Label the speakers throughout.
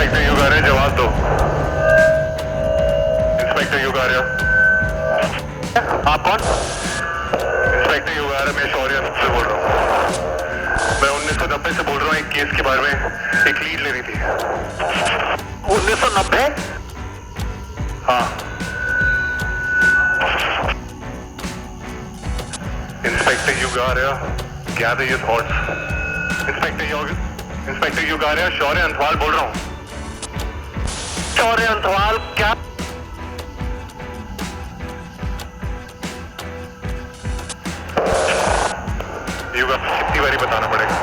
Speaker 1: Inspector युगार्या जवाब दो। Inspector युगार्या, आप कौन? इंस्पेक्टर युगार्या, मैं शौर्य से बोल रहा हूँ। मैं 1990 से बोल रहा हूँ। एक केस के बारे में एक लीड लेनी थी। 1990? हाँ। Inspector Yugarya, gather your thoughts. Inspector Yugarya, Shaurya Anthwal बोल रहा हूँ। शौर्य अंथवाल क्या? युगा, कितनी बारी बताना पड़ेगा?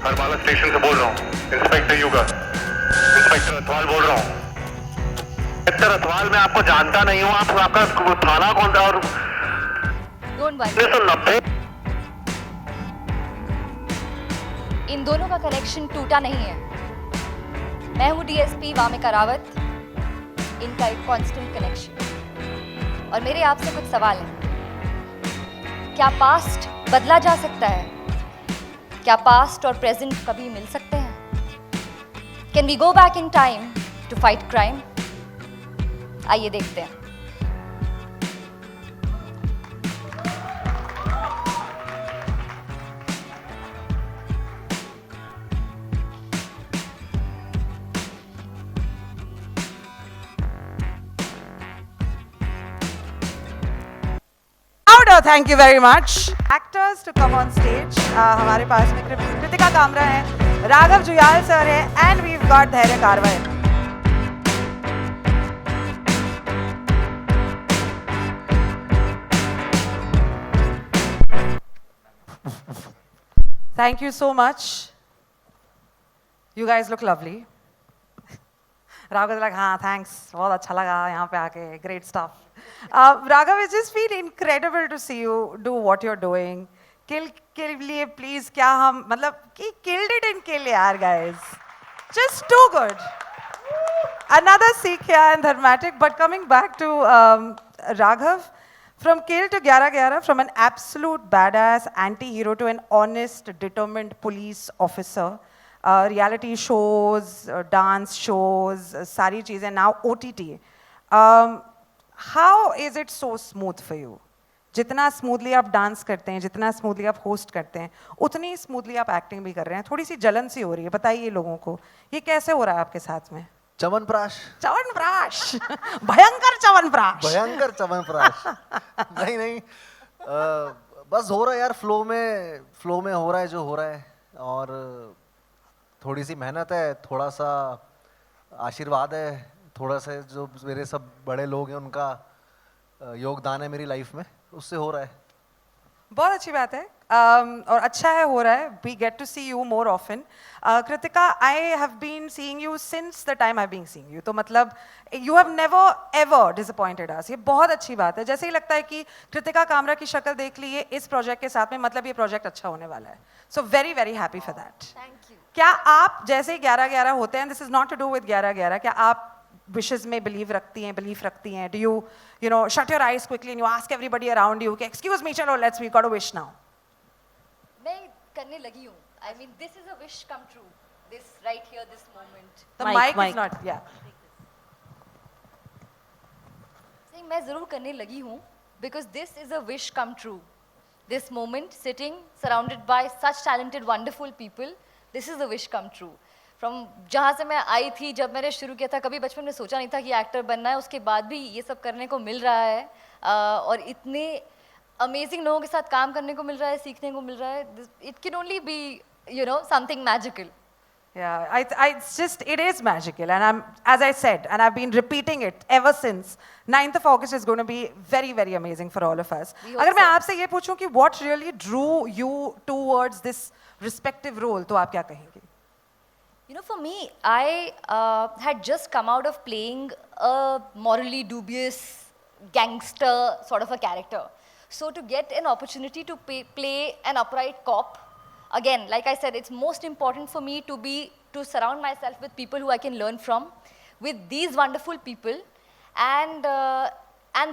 Speaker 1: हरमाला स्टेशन से बोल रहा हूँ। इंस्पेक्टर युगा, इंस्पेक्टर अथवाल बोल रहा हूँ। इंस्पेक्टर अथवाल, मैं आपको जानता नहीं हूँ। आपका थाना कौन था? और 1990
Speaker 2: इन दोनों का कनेक्शन टूटा नहीं है। मैं हूँ डीएसपी वामिका रावत, इनका एक कांस्टेंट कनेक्शन। और मेरे आपसे कुछ सवाल हैं। क्या पास्ट बदला जा सकता है? क्या पास्ट और प्रेजेंट कभी मिल सकते हैं? Can we go back in time to fight crime? आइए देखते हैं।
Speaker 3: Thank you very much. Actors to come on stage. हमारे पास में कृतिका कामरा है, राघव जुयाल सर है, and we've got धैर्य कारवा है. Thank you so much. You guys look lovely. Raghav is like, हाँ, thanks. बहुत अच्छा लगा यहाँ पे आके. Great stuff. Raghav, it just feel incredible to see you do what you're doing. Kill लिए please क्या हम मतलब कि killed it and kill यार guys. Just too good. Another Sikya and dramatic, but coming back to Raghav, from Kill to 11-11, from an absolute badass anti-hero to an honest, determined police officer. Reality shows, dance shows, sari cheezein, now OTT. How is it so smooth for you? जितना smoothly आप dance करते हैं, जितना smoothly आप host करते हैं, उतनी smoothly आप एक्टिंग भी कर रहे हैं. थोड़ी सी जलन सी हो रही है, बताइए लोगों को ये कैसे हो रहा है आपके साथ में?
Speaker 4: च्यवनप्राश.
Speaker 3: च्यवनप्राश. भयंकर च्यवनप्राश.
Speaker 4: भयंकर च्यवनप्राश. नहीं बस हो रहा है यार, फ्लो में हो रहा है जो हो रहा है. और थोड़ी सी मेहनत है, थोड़ा सा आशीर्वाद है, थोड़ा सा जो मेरे सब बड़े लोग हैं उनका योगदान है मेरी लाइफ में, उससे हो रहा है.
Speaker 3: बहुत अच्छी बात है. और अच्छा है हो रहा है. We get to see you more often. Kritika, I have been seeing you since the time I've been seeing you. तो मतलब you have never ever disappointed us. ये बहुत अच्छी बात है. जैसे ही लगता है कि कृतिका कामरा की शक्ल देख ली है इस प्रोजेक्ट के साथ में, मतलब ये प्रोजेक्ट अच्छा होने वाला है. So very very happy for that.
Speaker 2: Thank you.
Speaker 3: क्या आप जैसे 11-11 होते हैं, this is not to do with 11-11, क्या आप wishes में belief रखती हैं? Do you know, shut your eyes quickly and you ask everybody around you, excuse me, चलो we got a wish now.
Speaker 2: मैं करने लगी हूँ. I mean, this is a wish come true. This right here, this moment.
Speaker 3: The mic is not, yeah.
Speaker 2: See, मैं ज़रूर करने लगी हूँ because this is a wish come true. This moment, sitting surrounded by such talented, wonderful people, this is a wish come true. From जहाँ से मैं आई थी, जब मैंने शुरू किया था, कभी बचपन में सोचा नहीं था कि एक्टर बनना है. उसके बाद भी ये सब करने को मिल रहा है और इतने अमेजिंग लोगों के साथ काम करने को मिल रहा है, सीखने को मिल रहा है. It can only be, you know, something magical.
Speaker 3: Yeah, it's just, it is magical, and as I said, and I've been repeating it ever since. 9th of August is going to be very, very amazing for all of us. अगर मैं आपसे ये पूछूं कि what really drew you towards this respective role, तो आप क्या कहेंगे?
Speaker 2: You know, for me, I had just come out of playing a morally dubious gangster sort of a character. So to get an opportunity to play an upright cop, again, like I said, it's most important for me to surround myself with people who I can learn from, with these wonderful people, and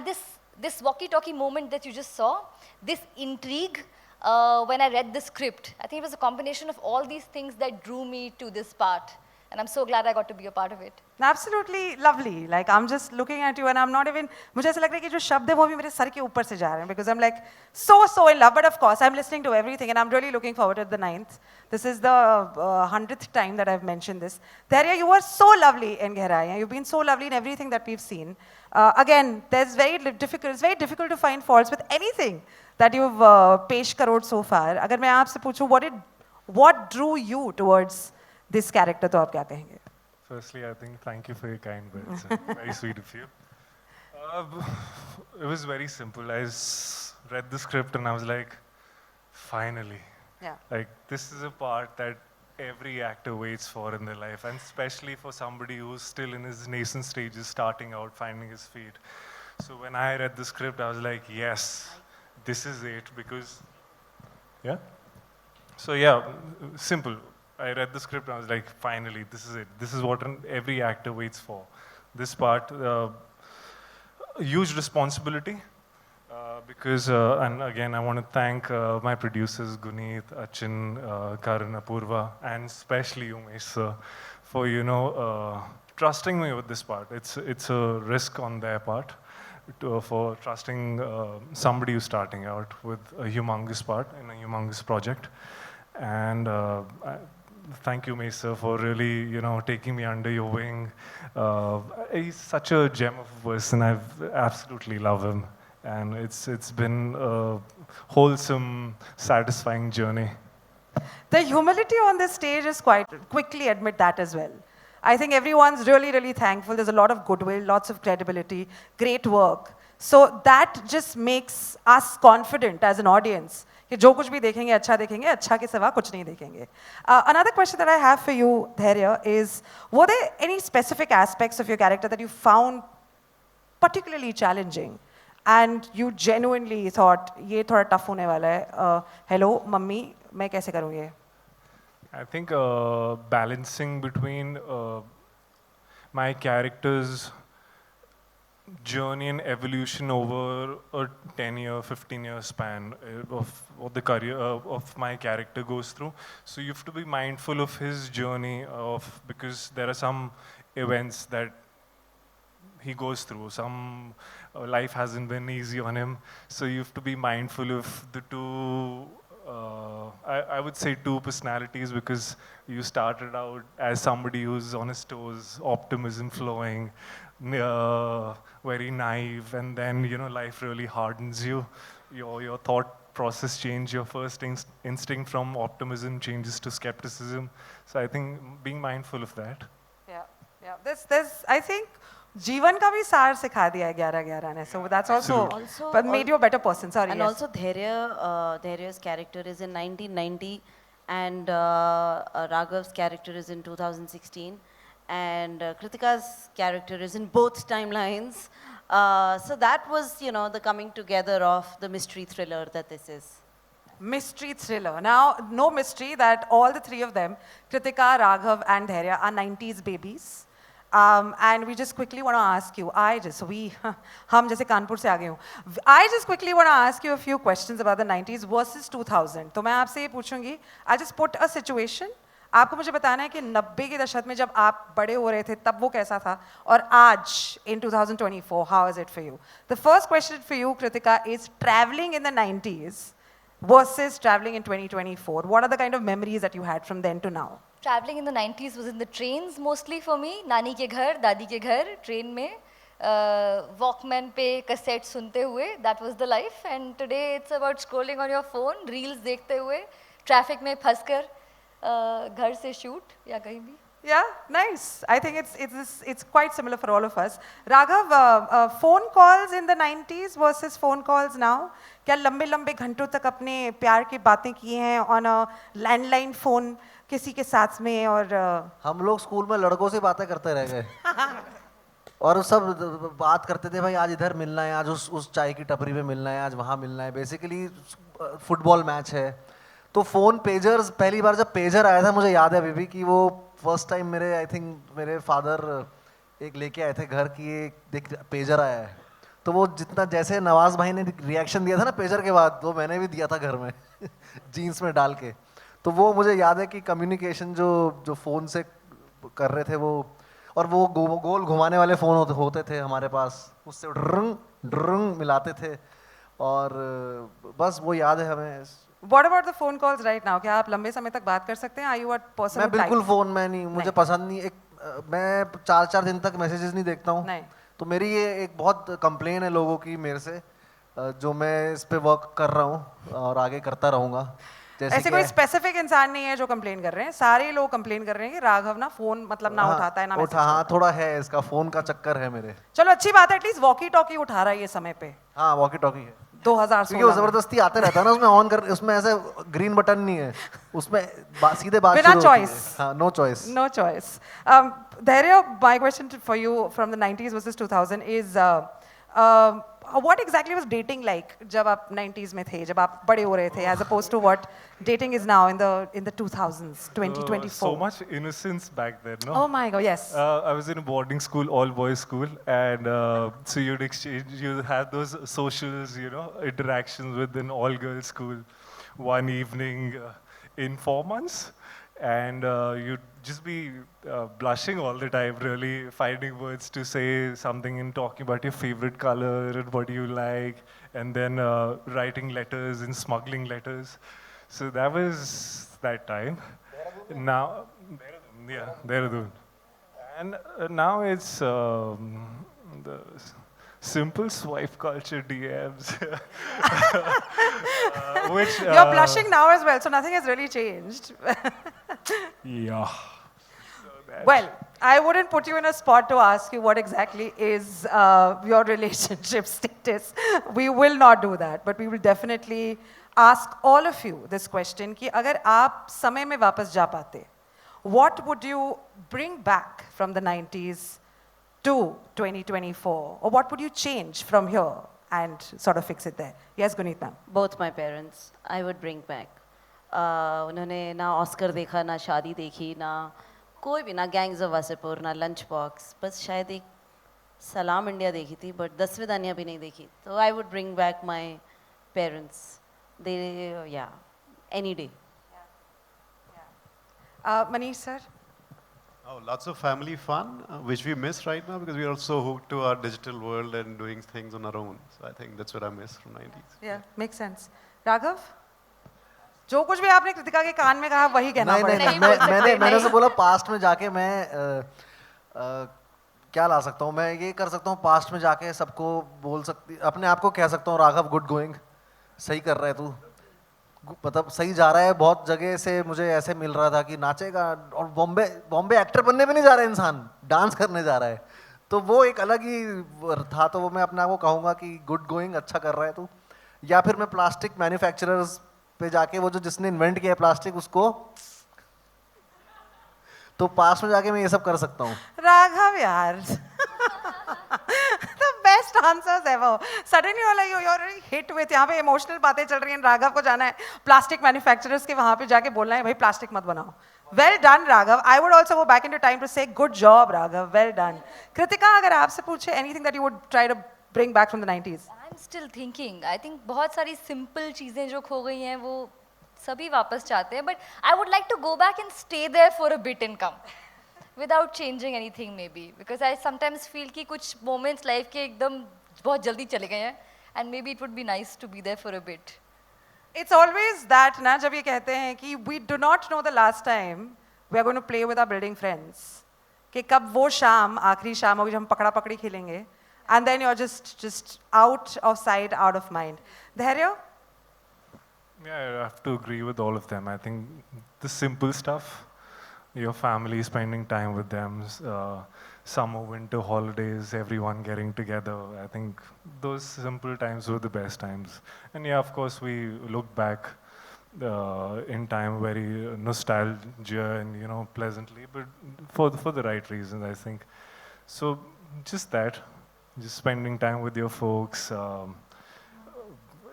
Speaker 2: this walkie-talkie moment that you just saw, this intrigue, when I read the script. I think it was a combination of all these things that drew me to this part. And I'm so glad I got to be a part of it.
Speaker 3: Absolutely lovely. Like I'm just looking at you and I'm not even, मुझे ऐसा लग रहा है कि जो शब्द है वो भी मेरे सर के ऊपर से जा रहे हैं because I'm like so in love. But of course I'm listening to everything and I'm really looking forward to the 9th. This is the 100th time that I've mentioned this. Dhairya, you were so lovely in Gehraiyaan. You've been so lovely in everything that we've seen. Again, it's very difficult to find faults with anything that you've पेश crore so far. अगर मैं आपसे पूछूं, what drew you towards this character, तो आप क्या कहेंगे?
Speaker 5: Firstly, I think thank you for your kind words. Very sweet of you. It was very simple. I read the script and I was like, finally.
Speaker 3: Yeah.
Speaker 5: Like, this is a part that every actor waits for in their life, and especially for somebody who's still in his nascent stages, starting out, finding his feet. So when I read the script, I was like, yes, this is it, because, yeah? So yeah, simple. I read the script and I was like, finally, this is it. This is what every actor waits for. This part, huge responsibility. Because, and again, I want to thank my producers, Guneet, Achin, Karan, Apurva, and especially Umesh sir, for, trusting me with this part. It's a risk on their part for trusting somebody who's starting out with a humongous part in a humongous project. And thank you, Umesh sir, for really, taking me under your wing. He's such a gem of a person. I absolutely love him. And it's been a wholesome, satisfying journey.
Speaker 3: The humility on this stage is quickly admit that as well. I think everyone's really thankful. There's a lot of goodwill, lots of credibility, great work. So that just makes us confident as an audience. कि जो कुछ भी देखेंगे अच्छा के सिवा कुछ नहीं देखेंगे. Another question that I have for you, Dhairya, is were there any specific aspects of your character that you found particularly challenging? And you genuinely thought, ये थोड़ा tough होने वाला है. Hello, mummy, मैं कैसे करूँ ये?
Speaker 5: I think balancing between my character's journey and evolution over a 10-year, 15-year span of the career of my character goes through. So you have to be mindful of his journey because there are some events that he goes through. Some life hasn't been easy on him. So you have to be mindful of the two, I would say two personalities, because you started out as somebody who's on his toes, optimism flowing, very naive, and then, life really hardens you. Your thought process change, your first instinct from optimism changes to skepticism. So I think being mindful of that.
Speaker 3: Yeah. There's I think जीवन का भी सार सिखा दिया है 11-11 ने. So that's also but made you a better person. Sorry.
Speaker 6: And
Speaker 3: yes.
Speaker 6: also Dhairya's character is in 1990 and Raghav's character is in 2016 and Kritika's character is in both timelines. So that was, the coming together of the mystery thriller that this is.
Speaker 3: Mystery thriller. Now, no mystery that all the three of them, Kritika, Raghav and Dhairya, are 90s babies. And we just quickly want to ask you, हम जैसे कानपुर से आ गए हूँ. I just quickly want to ask you a few questions about the 90s versus 2000. तो मैं आपसे ये पूछूंगी, I just put a situation. आपको मुझे बताना है कि 90 के दशक में जब आप बड़े हो रहे थे तब वो कैसा था और आज in 2024 how is it for you? The first question for you, Kritika, is traveling in the 90s versus traveling in 2024. What are the kind of memories that you had from then to now?
Speaker 2: Traveling in the 90s was in the trains mostly for me. नानी के घर, दादी के घर, train में, Walkman पे cassette सुनते हुए. That was the life. And today it's about scrolling on your phone, reels देखते हुए, traffic में फंस कर, घर से shoot या कहीं भी.
Speaker 3: Yeah, nice. I think it's quite similar for all of us. Raghav, phone calls in the 90s versus phone calls now. क्या लंबे घंटों तक अपने प्यार की बातें की हैं on a landline phone किसी के साथ में और
Speaker 4: हम लोग स्कूल में लड़कों से बातें करते रह गए और सब बात करते थे भाई आज इधर मिलना है, आज उस चाय की टपरी में मिलना है, आज वहाँ मिलना है. बेसिकली फुटबॉल मैच है तो फोन पेजर्स, पहली बार जब पेजर आया था मुझे याद है अभी भी कि वो फर्स्ट टाइम मेरे फादर एक लेके आए थे घर की, एक पेजर आया है तो वो जितना जैसे नवाज भाई ने रिएक्शन दिया था ना पेजर के बाद, वो मैंने भी दिया था घर में जीन्स में डाल के। तो वो मुझे याद है कि कम्युनिकेशन जो जो फ़ोन से कर रहे थे वो, और वो गोल घुमाने वाले फ़ोन होते थे हमारे पास, उससे ड्रंग ड्रंग मिलाते थे, और बस वो याद है हमें।
Speaker 3: What about the phone calls right now? क्या आप लंबे समय तक बात कर सकते हैं? Are you a person
Speaker 4: मैं
Speaker 3: who
Speaker 4: बिल्कुल
Speaker 3: types?
Speaker 4: फ़ोन में नहीं, मुझे पसंद नहीं। मैं 4-4 दिन तक मैसेजेस नहीं देखता हूँ।
Speaker 3: नहीं।
Speaker 4: तो मेरी ये एक बहुत कंप्लेन है लोगों की मेरे से, जो मैं इस पे वर्क कर रहा हूँ और आगे करता रहूँगा। जैसे
Speaker 3: ऐसे कोई स्पेसिफिक इंसान नहीं है जो कंप्लेन कर रहे हैं, सारे लोग कंप्लेन कर रहे हैं कि राघव ना फोन मतलब ना उठाता है ना मैसेज
Speaker 4: हाँ,
Speaker 3: करता है।
Speaker 4: थोड़ा है इसका, फ़ोन का चक्कर है मेरे।
Speaker 3: चलो अच्छी बात है, एटलीस्ट वॉकी टॉकी उठा रहा है ये समय पे।
Speaker 4: हाँ, वॉकी टॉकी है,
Speaker 3: 2016
Speaker 4: क्योंकि वो
Speaker 3: में।
Speaker 4: ज़बरदस्ती आते रहता है ना, उसमें ऑन कर, उसमें ऐसे ग्रीन बटन नहीं है, उसमें सीधे बात
Speaker 3: बिना
Speaker 4: शुरू होती है।
Speaker 3: choice.
Speaker 4: हाँ, no choice.
Speaker 3: No choice. Dhairya, my question for you from the 90s versus 2000 is, what exactly was dating like जब आप 90s में थे, जब आप बड़े हो रहे थे, as opposed to what dating is now in the 2000s, 2024?
Speaker 5: So much innocence back then, no?
Speaker 3: Oh my God, yes.
Speaker 5: I was in a boarding school, all boys school, and so you'd exchange, you have those socials, you know, interactions with an all girls school one evening in 4 months, and you'd just be blushing all the time, really finding words to say something and talking about your favorite color and what you like, and then writing letters and smuggling letters. So that was that time. Now, yeah, Dehradun. And now it's the simple swipe culture DMs, which
Speaker 3: You're blushing now as well, so nothing has really changed.
Speaker 5: yeah.
Speaker 3: Well, I wouldn't put you in a spot to ask you what exactly is your relationship status. We will not do that, but we will definitely ask all of you this question कि अगर आप समय में वापस जा पाते, what would you bring back from the 90s to 2024? Or what would you change from here and sort of fix it there? Yes, Guneet ma'am.
Speaker 6: Both my parents, I would bring back. उन्होंने ना Oscar देखा, ना शादी देखी, ना कोई भी, ना गैंग्स ऑफ वासेपुर, ना लंच बॉक्स, बस शायद एक सलाम इंडिया देखी थी, बट 10वीं दानिया भी नहीं देखी. तो I would bring back my parents. दे या any day.
Speaker 3: Manish sir?
Speaker 7: Oh, lots of family fun, which we miss right now because we are so hooked to our digital world and doing things on our own. So I think that's what I miss from 90s.
Speaker 3: Yeah, makes sense. Raghav? जो कुछ भी आपने कृतिका के कान में कहा वही कहना
Speaker 4: नहीं
Speaker 3: पड़ेगा.
Speaker 4: नहीं, मैंने उसे बोला पास्ट में जाके मैं क्या ला सकता हूँ, मैं ये कर सकता हूँ पास्ट में जाके सबको बोल सकती, अपने आप को कह सकता हूँ राघव गुड गोइंग, सही कर रहा है तू, मतलब सही जा रहा है. बहुत जगह से मुझे ऐसे मिल रहा था कि नाचेगा, और बॉम्बे एक्टर बनने भी नहीं जा रहा है इंसान, डांस करने जा रहा है. तो वो एक अलग ही था. तो वो मैं अपने आप को कहूँगा कि गुड गोइंग, अच्छा कर रहा है तू. या फिर मैं प्लास्टिक मैन्युफैक्चरर्स पे जाके, वो जो जिसने इन्वेंट किया है प्लास्टिक, उसको तो पास में जाके मैं ये सब कर सकता हूँ.
Speaker 3: राघव यार. The best answers ever. Suddenly you're like, you're really hit with, यहाँ पे इमोशनल बातें चल रही हैं, राघव को जाना है प्लास्टिक मैन्युफैक्चरर्स के वहाँ पे जाके बोलना है भाई प्लास्टिक मत बनाओ. Well done Raghav. I would also go back into time to say good job Raghav. Well done. Kritika, अगर आपसे पूछे anything that you would try to bring back from the 90s?
Speaker 2: I'm still thinking. I think बहुत सारी simple चीज़ें जो खो गई हैं वो सभी वापस चाहते हैं. But I would like to go back and stay there for a bit and come. Without changing anything maybe. Because I sometimes feel कि कुछ moments life के एकदम बहुत जल्दी चले गए हैं. And maybe it would be nice to be there for a bit.
Speaker 3: It's always that ना, जब ये कहते हैं कि we do not know the last time we are going to play with our building friends. कि कब वो शाम, आखिरी शाम होगी जब हम पकड़ा पकड़ी खेलेंगे. And then you're just out of sight, out of mind. Dhairya?
Speaker 5: Yeah, I have to agree with all of them. I think the simple stuff, your family, spending time with them, summer, winter holidays, everyone getting together. I think those simple times were the best times. And yeah, of course, we look back in time very nostalgia and, you know, pleasantly, but for the right reasons, I think. So just that, just spending time with your folks.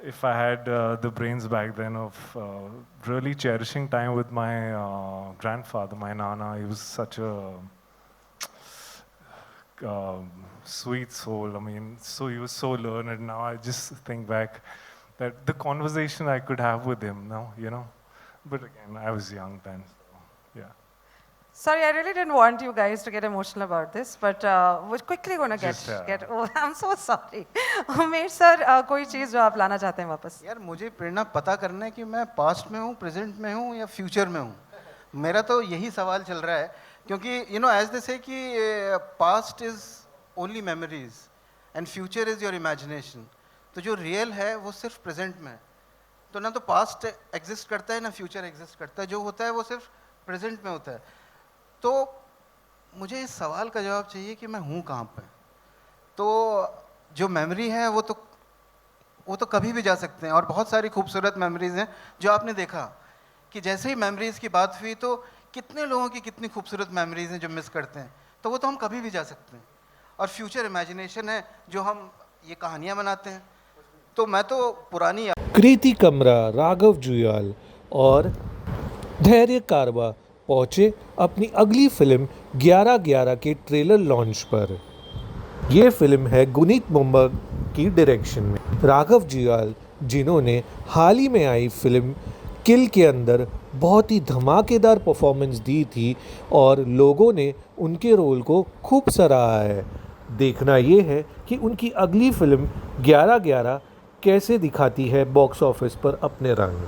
Speaker 5: If I had the brains back then of really cherishing time with my grandfather, my nana, he was such a sweet soul. I mean, so he was so learned. Now I just think back that the conversation I could have with him now, you know. But again, I was young then, so yeah.
Speaker 3: Sorry, I really didn't want you guys to get emotional about this, but we're quickly going to get. Oh, I'm so sorry. Umesh sir, कोई चीज़ जो आप लाना चाहते हैं वापस?
Speaker 8: यार मुझे प्रेरणा पता करना है कि मैं पास्ट में हूँ, प्रेजेंट में हूँ या फ्यूचर में हूँ. मेरा तो यही सवाल चल रहा है, क्योंकि यू नो एज दे से कि past is only memories and future is your imagination. तो जो रियल है वो सिर्फ प्रेजेंट में है. तो ना तो पास्ट एग्जिस्ट करता है ना फ्यूचर एग्जिस्ट करता है. जो होता है वो सिर्फ प्रेजेंट में होता है. तो मुझे इस सवाल का जवाब चाहिए कि मैं हूँ कहाँ पे. तो जो मेमोरी है वो तो कभी भी जा सकते हैं, और बहुत सारी खूबसूरत मेमोरीज हैं जो आपने देखा कि जैसे ही मेमोरीज की बात हुई तो कितने लोगों की कितनी खूबसूरत मेमोरीज हैं जो मिस करते हैं. तो वो तो हम कभी भी जा सकते हैं. और फ्यूचर इमेजिनेशन है जो हम ये कहानियाँ बनाते हैं. तो मैं तो पुरानी
Speaker 9: कृति कमरा, राघव जुयाल और धैर्य कारवा पहुँचे अपनी अगली फिल्म 11/11 के ट्रेलर लॉन्च पर. ये फिल्म है गुनीत मुंबा की डायरेक्शन में. राघव जुयाल, जिन्होंने हाल ही में आई फिल्म किल के अंदर बहुत ही धमाकेदार परफॉर्मेंस दी थी और लोगों ने उनके रोल को खूब सराहा है. देखना ये है कि उनकी अगली फिल्म 11/11 कैसे दिखाती है बॉक्स ऑफिस पर अपने रंग.